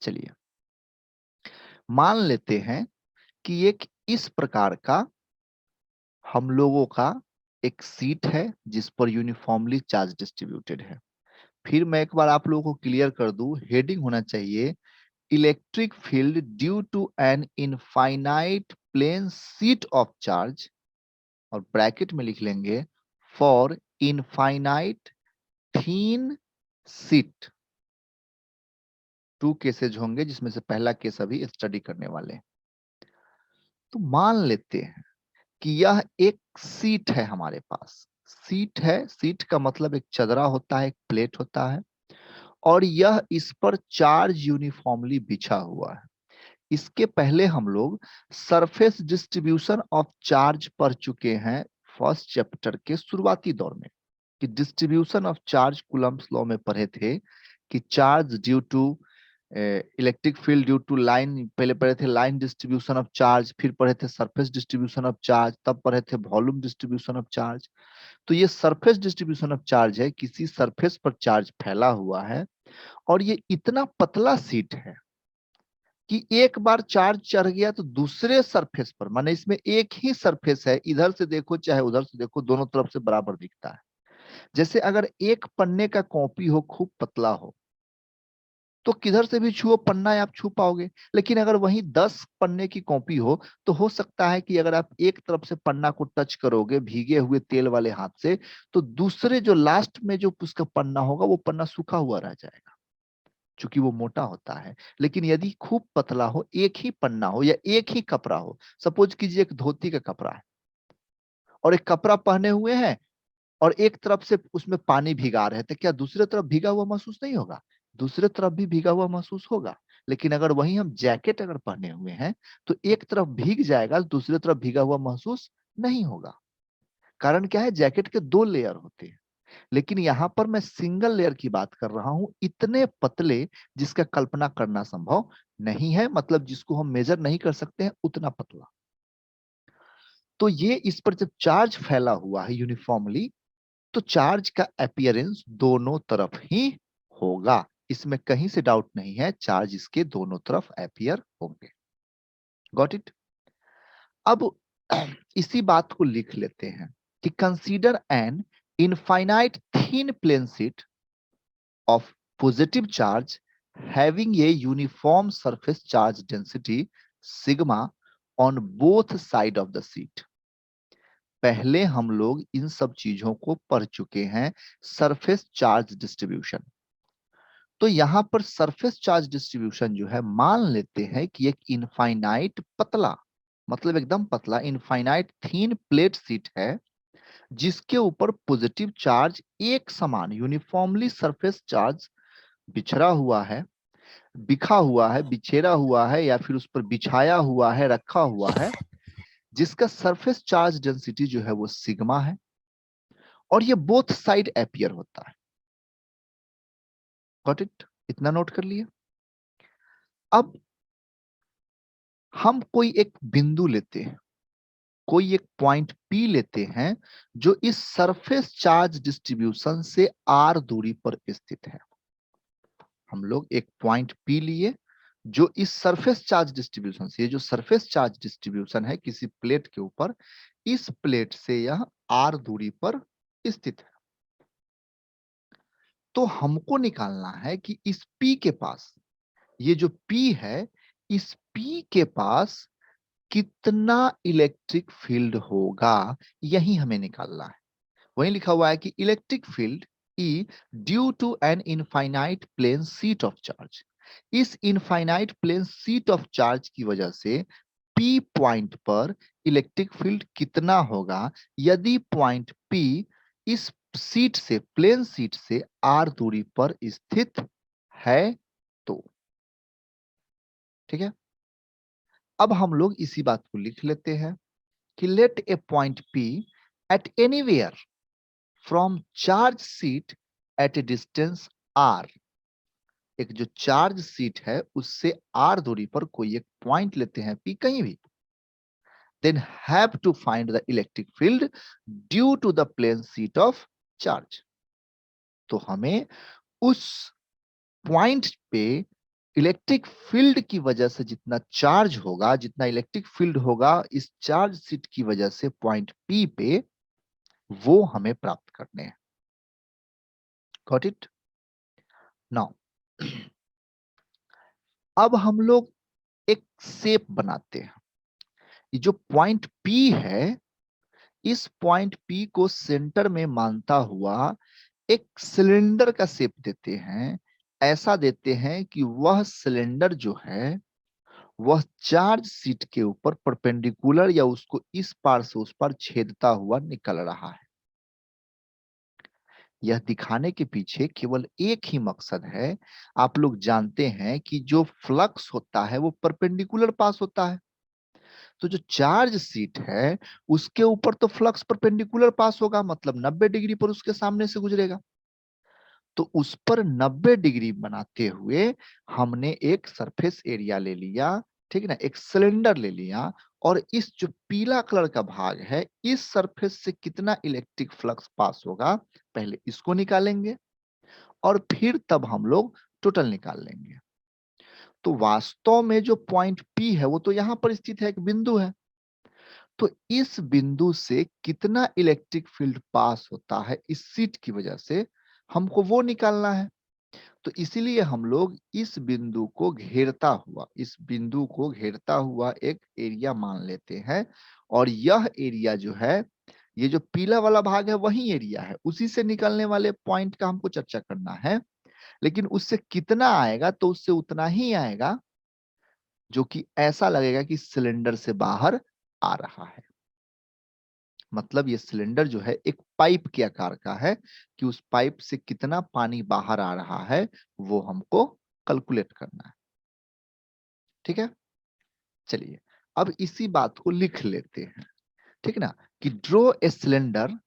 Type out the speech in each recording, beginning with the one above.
चलिए मान लेते हैं कि एक इस प्रकार का हम लोगों का एक सीट है जिस पर यूनिफॉर्मली चार्ज डिस्ट्रीब्यूटेड है। फिर मैं एक बार आप लोगों को क्लियर कर दूं, हेडिंग होना चाहिए electric field due to an infinite plane sheet of charge, और ब्रैकेट में लिख लेंगे for infinite thin sheet. Two cases होंगे जिसमें से पहला केस अभी स्टडी करने वाले हैं। तो मान लेते हैं कि यह एक सीट है हमारे पास। सीट है, सीट का मतलब एक चदरा होता है, एक प्लेट होता है, और यह इस पर चार्ज यूनिफॉर्मली बिछा हुआ है। इसके पहले हम लोग सरफेस डिस्ट्रीब्यूशन ऑफ चार्ज पढ़ चुके हैं फर्स्ट चैप्टर के शुरुआती दौर में, कि distribution of charge Coulomb's law में पढ़े थे कि charge due to electric field due to line, पहले पढ़े थे लाइन डिस्ट्रीब्यूशन ऑफ चार्ज, फिर पढ़े थे सरफेस डिस्ट्रीब्यूशन ऑफ चार्ज, तब पढ़े थे वॉल्यूम डिस्ट्रीब्यूशन ऑफ चार्ज। तो ये सरफेस डिस्ट्रीब्यूशन ऑफ चार्ज है, किसी सरफेस पर चार्ज फैला हुआ है और ये इतना पतला सीट है कि एक बार चार्ज चढ़ गया तो दूसरे सरफेस पर, माने इसमें एक ही सरफेस है, इधर से देखो चाहे उधर से देखो दोनों तरफ से बराबर दिखता है। जैसे अगर एक पन्ने का कॉपी हो, खूब पतला हो, तो किधर से भी छुओ पन्ना आप छू पाओगे। लेकिन अगर वही 10 पन्ने की कॉपी हो तो हो सकता है कि अगर आप एक तरफ से पन्ना को टच करोगे भीगे हुए तेल वाले हाथ से, तो दूसरे जो लास्ट में जो उसका पन्ना होगा वो पन्ना सूखा हुआ रह जाएगा, क्योंकि वो मोटा होता है। लेकिन यदि खूब पतला हो, एक ही पन्ना हो या एक ही कपड़ा हो, सपोज कीजिए एक धोती का कपड़ा है और एक कपड़ा पहने हुए हैं और एक तरफ से उसमें पानी भिगा रहे हैं, तो क्या दूसरे तरफ भीगा हुआ महसूस नहीं होगा? दूसरे तरफ भी भीगा हुआ महसूस होगा। लेकिन अगर वही हम जैकेट अगर पहने हुए हैं तो एक तरफ भीग जाएगा, दूसरी तरफ भीगा हुआ महसूस नहीं होगा। कारण क्या है, जैकेट के 2 लेयर होते हैं, लेकिन यहां पर मैं सिंगल लेयर की बात कर रहा हूं, इतने पतले जिसका कल्पना करना संभव नहीं है, मतलब जिसको हम मेजर नहीं कर सकते हैं, उतना पतला। तो ये इस पर जब चार्ज फैला हुआ है यूनिफॉर्मली, तो चार्ज का अपीयरेंस दोनों तरफ ही होगा। इसमें कहीं से डाउट नहीं है, चार्ज इसके दोनों तरफ अपीयर होंगे। Got it? अब इसी बात को लिख लेते हैं कि consider an infinite thin plane sheet of positive charge having a uniform surface charge density sigma on both side of the sheet। पहले हम लोग इन सब चीजों को पढ़ चुके हैं, सरफेस चार्ज डिस्ट्रीब्यूशन। तो यहां पर सरफेस चार्ज डिस्ट्रीब्यूशन जो है, मान लेते हैं कि एक इनफाइनाइट पतला, मतलब एकदम पतला इनफाइनाइट थीन प्लेट शीट है जिसके ऊपर पॉजिटिव चार्ज एक समान यूनिफॉर्मली सरफेस चार्ज बिछरा हुआ है, बिखा हुआ है, बिछेरा हुआ है, या फिर उस पर बिछाया हुआ है, रखा हुआ है, जिसका सरफेस चार्ज डेंसिटी जो है वो सिग्मा है, और ये बोथ साइड एपियर होता है। Got it? इतना नोट कर लिए। अब हम कोई एक बिंदु लेते हैं, कोई एक पॉइंट पी लेते हैं जो इस सरफेस चार्ज डिस्ट्रीब्यूशन से आर दूरी पर स्थित है। हम लोग एक पॉइंट पी लिए जो इस सरफेस चार्ज डिस्ट्रीब्यूशन से, ये जो सरफेस चार्ज डिस्ट्रीब्यूशन है किसी प्लेट के ऊपर, इस प्लेट से यह आर दूरी पर स्थित है। तो हमको निकालना है कि इस पी के पास, ये जो पी है, इस पी के पास कितना इलेक्ट्रिक फील्ड होगा, यही हमें निकालना है। वही लिखा हुआ है कि electric field E due to an infinite plane sheet of charge. इस infinite plane sheet of charge की वजह से पी पॉइंट पर इलेक्ट्रिक फील्ड कितना होगा यदि पॉइंट पी इस सीट से, प्लेन सीट से आर दूरी पर स्थित है तो। ठीक है, अब हम लोग इसी बात को लिख लेते हैं कि let a point P at anywhere from charge sheet at a distance R. एक जो चार्ज सीट है उससे आर दूरी पर कोई एक पॉइंट लेते हैं पी कहीं भी, then have to find the electric field due to the plane sheet of charge। तो हमें उस पॉइंट पे इलेक्ट्रिक फील्ड की वजह से जितना चार्ज होगा, जितना इलेक्ट्रिक फील्ड होगा इस चार्ज सीट की वजह से पॉइंट पी पे, वो हमें प्राप्त करने हैं। Got it? नाउ अब हम लोग एक शेप बनाते हैं। ये जो पॉइंट पी है, इस पॉइंट पी को सेंटर में मानता हुआ एक सिलेंडर का शेप देते हैं। ऐसा देते हैं कि वह सिलेंडर जो है वह चार्ज सीट के ऊपर परपेंडिकुलर या उसको इस पार से उस पार छेदता हुआ निकल रहा है। यह दिखाने के पीछे केवल एक ही मकसद है। आप लोग जानते हैं कि जो फ्लक्स होता है वो परपेंडिकुलर पास होता है। तो जो चार्ज सीट है उसके ऊपर तो फ्लक्स परपेंडिकुलर पास होगा, मतलब 90 डिग्री पर उसके सामने से गुजरेगा। तो उस पर 90 डिग्री बनाते हुए हमने एक सरफेस एरिया ले लिया, ठीक है ना, एक सिलेंडर ले लिया, और इस जो पीला कलर का भाग है, इस सरफेस से कितना इलेक्ट्रिक फ्लक्स पास होगा पहले इसको निकालेंगे और फिर तब हम लोग टोटल निकाल लेंगे। तो वास्तव में जो पॉइंट पी है वो तो यहां पर स्थित है, एक बिंदु है। तो इस बिंदु से कितना इलेक्ट्रिक फील्ड पास होता है इस सीट की वजह से, हमको वो निकालना है। तो इसीलिए हम लोग इस बिंदु को घेरता हुआ, इस बिंदु को घेरता हुआ एक एरिया मान लेते हैं। और यह एरिया जो है, ये जो पीला वाला भाग है वही एरिया है, उसी से निकलने वाले पॉइंट का हमको चर्चा करना है। लेकिन उससे कितना आएगा, तो उससे उतना ही आएगा जो कि ऐसा लगेगा कि सिलेंडर से बाहर आ रहा है। मतलब ये सिलेंडर जो है एक पाइप के आकार का है, कि उस पाइप से कितना पानी बाहर आ रहा है वो हमको कैलकुलेट करना है। ठीक है, चलिए अब इसी बात को लिख लेते हैं। ठीक है ना, कि draw a cylinder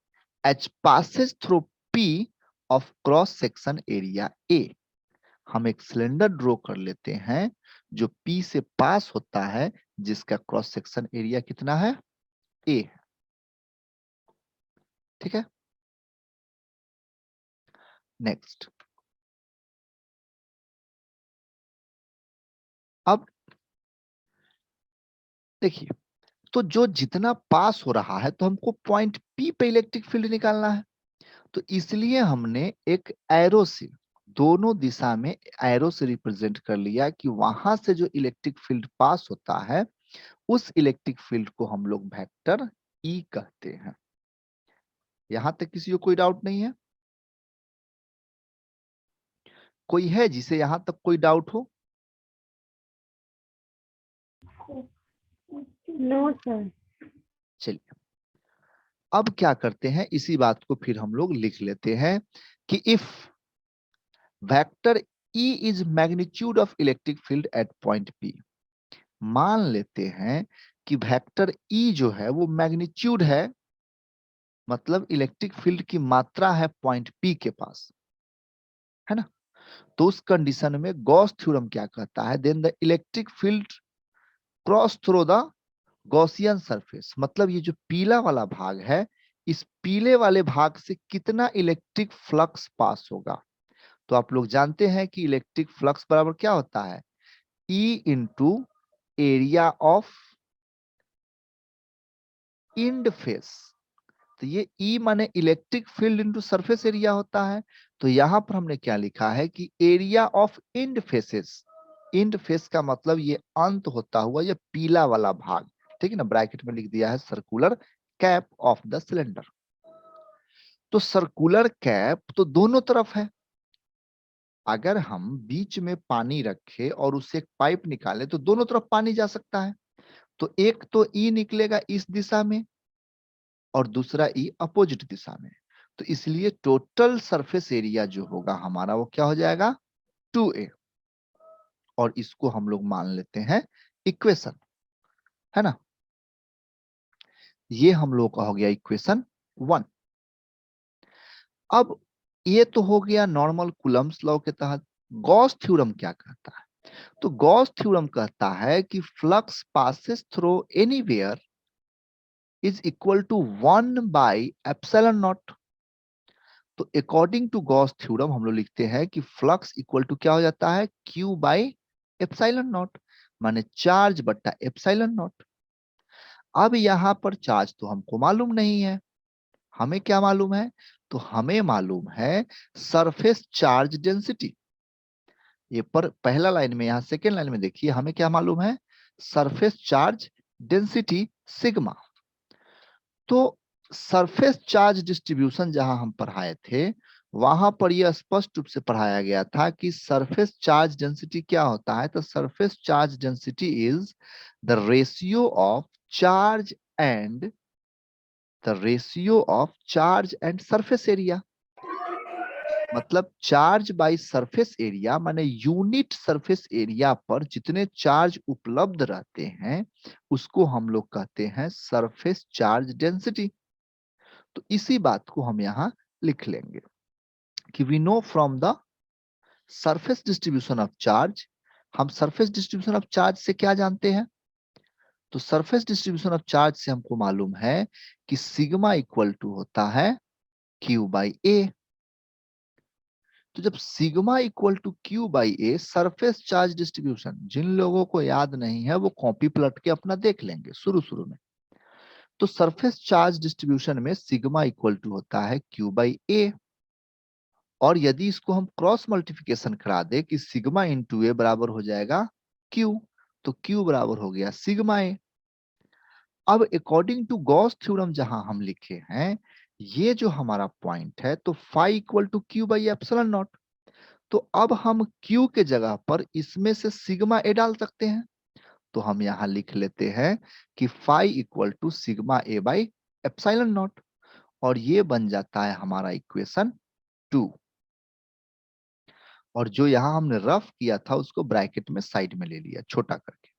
H passes through P of cross section area A. हम एक सिलेंडर ड्रॉ कर लेते हैं जो पी से पास होता है, जिसका क्रॉस सेक्शन एरिया कितना है, ए है। ठीक है, नेक्स्ट। अब देखिए, तो जो जितना पास हो रहा है, तो हमको पॉइंट पी पे इलेक्ट्रिक फील्ड निकालना है। तो इसलिए हमने एक एरो से दोनों दिशा में एरो से रिप्रेजेंट कर लिया कि वहां से जो इलेक्ट्रिक फील्ड पास होता है उस इलेक्ट्रिक फील्ड को हम लोग वेक्टर ई कहते हैं। यहां तक किसी को कोई डाउट नहीं है? कोई है जिसे यहां तक कोई डाउट हो? No sir. चलिए अब क्या करते हैं, इसी बात को फिर हम लोग लिख लेते हैं कि if vector E is magnitude of electric field at point P. मान लेते हैं कि वेक्टर ई जो है वो मैग्नीट्यूड है, मतलब इलेक्ट्रिक फील्ड की मात्रा है पॉइंट पी के पास, है ना। तो उस कंडीशन में गॉस थ्योरम क्या कहता है, then the electric field cross through the Gaussian surface, मतलब ये जो पीला वाला भाग है, इस पीले वाले भाग से कितना इलेक्ट्रिक फ्लक्स पास होगा। तो आप लोग जानते हैं कि इलेक्ट्रिक फ्लक्स बराबर क्या होता है, E into area of end face. तो ये ई माने electric field into surface area होता है। तो यहां पर हमने क्या लिखा है कि area of end faces, end face का मतलब ये अंत होता हुआ ये पीला वाला भाग, ठीक है ना, ब्रैकेट में लिख दिया है circular cap of the cylinder. तो सर्कुलर कैप तो दोनों तरफ है। अगर हम बीच में पानी रखे और उससे एक पाइप निकाले तो दोनों तरफ पानी जा सकता है। तो एक तो ई निकलेगा इस दिशा में और दूसरा ई अपोजिट दिशा में। तो इसलिए टोटल सरफेस एरिया जो होगा हमारा वो क्या हो जाएगा, 2a। और इसको हम लोग मान लेते हैं इक्वेशन, है ना। ये हम लोग का हो गया इक्वेशन 1। अब ये तो हो गया नॉर्मल कूलम्ब्स लॉ के तहत। गॉस थ्योरम क्या कहता है, तो गॉस थ्योरम कहता है कि flux passes through anywhere is equal to 1/ε0। तो अकॉर्डिंग टू गॉस थ्योरम हम लोग लिखते हैं कि फ्लक्स इक्वल टू क्या हो जाता है, Q/E। एप्सिलॉन नॉट, माने चार्ज बट्टा एप्सिलॉन नॉट। अब यहां पर चार्ज तो हमको मालूम नहीं है, हमें क्या मालूम है? तो हमें मालूम है सरफेस चार्ज डेंसिटी। ये पर पहला लाइन में, यहां सेकेंड लाइन में देखिए, हमें क्या मालूम है? Surface charge density sigma. तो सरफेस चार्ज डिस्ट्रीब्यूशन जहां हम पढ़ाए थे, वहां पर यह स्पष्ट रूप से पढ़ाया गया था कि सरफेस चार्ज डेंसिटी क्या होता है। तो surface charge density is the ratio of charge and charge and surface area. मतलब चार्ज बाय सरफेस एरिया, माने यूनिट सरफेस एरिया पर जितने चार्ज उपलब्ध रहते हैं उसको हम लोग कहते हैं सरफेस चार्ज डेंसिटी। तो इसी बात को हम यहां लिख लेंगे कि we know from the surface distribution of charge. हम सरफेस डिस्ट्रीब्यूशन ऑफ चार्ज से क्या जानते हैं? तो सरफेस डिस्ट्रीब्यूशन ऑफ चार्ज से हमको मालूम है कि सिग्मा इक्वल टू होता है क्यू बाई ए। तो जब sigma equal to Q by A surface charge distribution, जिन लोगों को याद नहीं है वो कॉपी पलट के अपना देख लेंगे शुरू शुरू में। तो सरफेस चार्ज डिस्ट्रीब्यूशन में सिग्मा इक्वल टू होता है क्यू बाई ए। और यदि इसको हम क्रॉस मल्टीप्लिकेशन करा दे कि सिग्मा इंटू ए बराबर हो जाएगा क्यू, तो क्यू बराबर हो गया सिग्मा ए। अब अकॉर्डिंग टू गॉस थ्योरम जहां हम लिखे हैं, ये जो हमारा पॉइंट है, तो phi equal to Q by epsilon naught. तो अब हम Q के जगह पर इसमें से सिग्मा ए डाल सकते हैं। तो हम यहां लिख लेते हैं कि phi equal to sigma A by epsilon naught. और ये बन जाता है हमारा इक्वेशन 2। और जो यहां हमने रफ किया था उसको ब्रैकेट में साइड में ले लिया छोटा करके।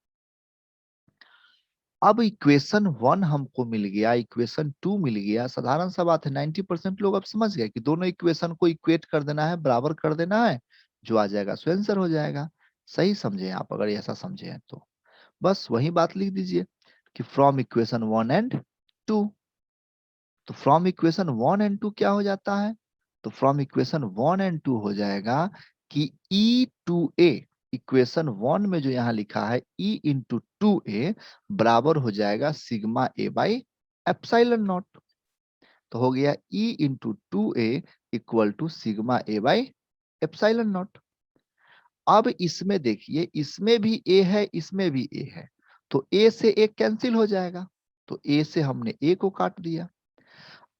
अब इक्वेशन 1 हमको मिल गया, इक्वेशन 2 मिल गया। साधारण सा बात है, 90% लोग अब समझ गए कि दोनों इक्वेशन को इक्वेट कर देना है, बराबर कर देना है, जो आ जाएगा सो आंसर हो जाएगा। सही समझे आप? अगर ऐसा समझे हैं तो बस वही बात लिख दीजिए कि फ्रॉम इक्वेशन 1 एंड 2। तो फ्रॉम इक्वेशन 1 एंड 2 क्या हो जाता है? तो फ्रॉम इक्वेशन 1 एंड 2 हो जाएगा कि ई टू ए, इक्वेशन 1 में जो यहां लिखा है ई इंटू टू ए बराबर हो जाएगा sigma A by epsilon naught. तो हो गया E into two A equal to sigma A by epsilon naught. अब इसमें देखिए, इसमें भी ए है, इसमें भी ए है, तो ए से ए कैंसिल हो जाएगा। तो ए से हमने ए को काट दिया।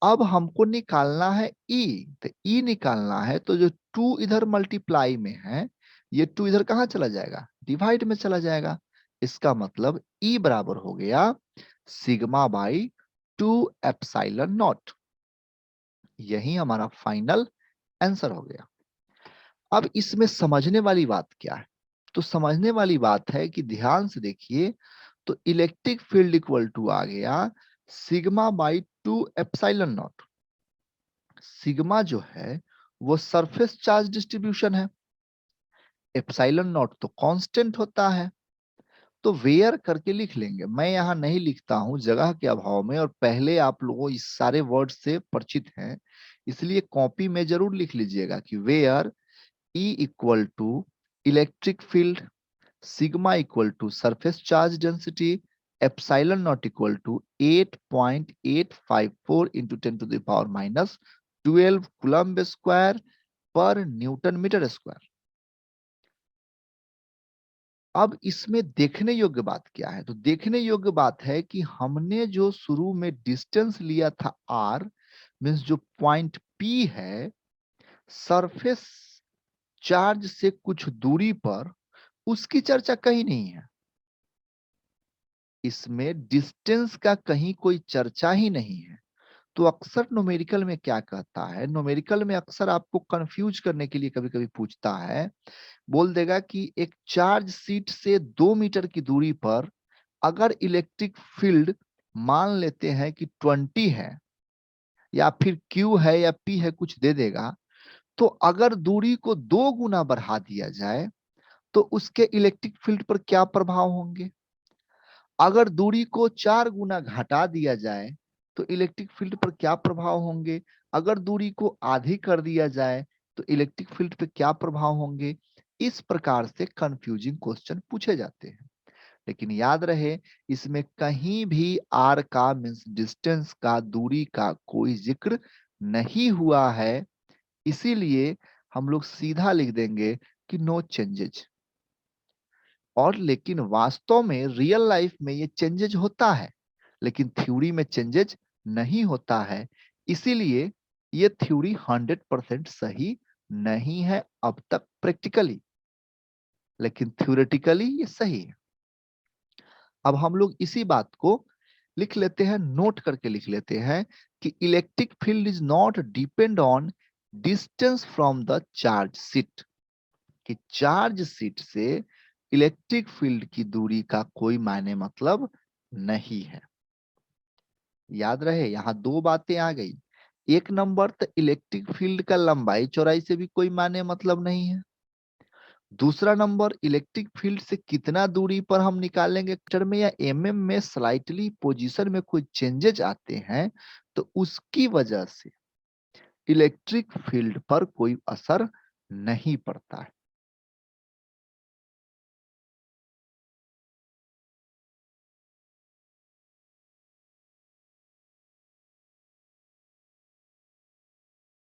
अब हमको निकालना है ई। तो ई निकालना है तो जो टू इधर मल्टीप्लाई में है, ये टू इधर कहां चला जाएगा? डिवाइड में चला जाएगा। इसका मतलब ई बराबर हो गया sigma by two epsilon not. यही हमारा फाइनल आंसर हो गया। अब इसमें समझने वाली बात क्या है? तो समझने वाली बात है कि ध्यान से देखिए, तो इलेक्ट्रिक फील्ड इक्वल टू आ गया sigma by two epsilon not. Sigma जो है वो सरफेस चार्ज डिस्ट्रीब्यूशन है, एप्सिलॉन नॉट तो कांस्टेंट होता है। तो वेयर करके लिख लेंगे, मैं यहाँ नहीं लिखता हूं जगह के अभाव में, और पहले आप लोगों इस सारे वर्ड से परिचित हैं, इसलिए कॉपी में जरूर लिख लीजिएगा कि where E equal to electric field, sigma equal to surface charge density, epsilon naught equal to 8.854 into 10 to the power minus 12 coulomb square per newton metre square. अब इसमें देखने योग्य बात क्या है? तो देखने योग्य बात है कि हमने जो शुरू में डिस्टेंस लिया था r, मीन्स जो पॉइंट P है सरफेस चार्ज से कुछ दूरी पर, उसकी चर्चा कहीं नहीं है। इसमें डिस्टेंस का कहीं कोई चर्चा ही नहीं है। तो अक्सर न्यूमेरिकल में क्या कहता है, न्यूमेरिकल में अक्सर आपको कंफ्यूज करने के लिए कभी कभी पूछता है, बोल देगा कि एक चार्ज सीट से 2 मीटर की दूरी पर अगर इलेक्ट्रिक फील्ड मान लेते हैं कि 20 है, या फिर Q है या P है, कुछ दे देगा, तो अगर दूरी को 2 गुना बढ़ा दिया जाए तो उसके इलेक्ट्रिक फील्ड पर क्या प्रभाव होंगे? अगर दूरी को 4 गुना घटा दिया जाए तो इलेक्ट्रिक फील्ड पर क्या प्रभाव होंगे? अगर दूरी को आधी कर दिया जाए तो इलेक्ट्रिक फील्ड पर क्या प्रभाव होंगे? इस प्रकार से कंफ्यूजिंग क्वेश्चन पूछे जाते हैं। लेकिन याद रहे, इसमें कहीं भी आर का मीन्स डिस्टेंस का, दूरी का कोई जिक्र नहीं हुआ है, इसीलिए हम लोग सीधा लिख देंगे कि नो चेंजेज। और लेकिन वास्तव में रियल लाइफ में ये चेंजेज होता है, लेकिन थ्योरी में चेंजेज नहीं होता है, इसीलिए ये थ्योरी 100% सही नहीं है अब तक प्रैक्टिकली, लेकिन थ्योरेटिकली ये सही है। अब हम लोग इसी बात को लिख लेते हैं, नोट करके लिख लेते हैं कि electric field is not depend on distance from the charge sheet, कि चार्ज शीट से इलेक्ट्रिक फील्ड की दूरी का कोई मायने मतलब नहीं है। याद रहे, यहां दो बातें आ गई। एक नंबर, तो इलेक्ट्रिक फील्ड का लंबाई चौड़ाई से भी कोई मायने मतलब नहीं है। दूसरा नंबर, इलेक्ट्रिक फील्ड से कितना दूरी पर हम निकालेंगे, मीटर में या एमएम में स्लाइटली पोजीशन में कोई चेंजेज आते हैं, तो उसकी वजह से इलेक्ट्रिक फील्ड पर कोई असर नहीं पड़ता है।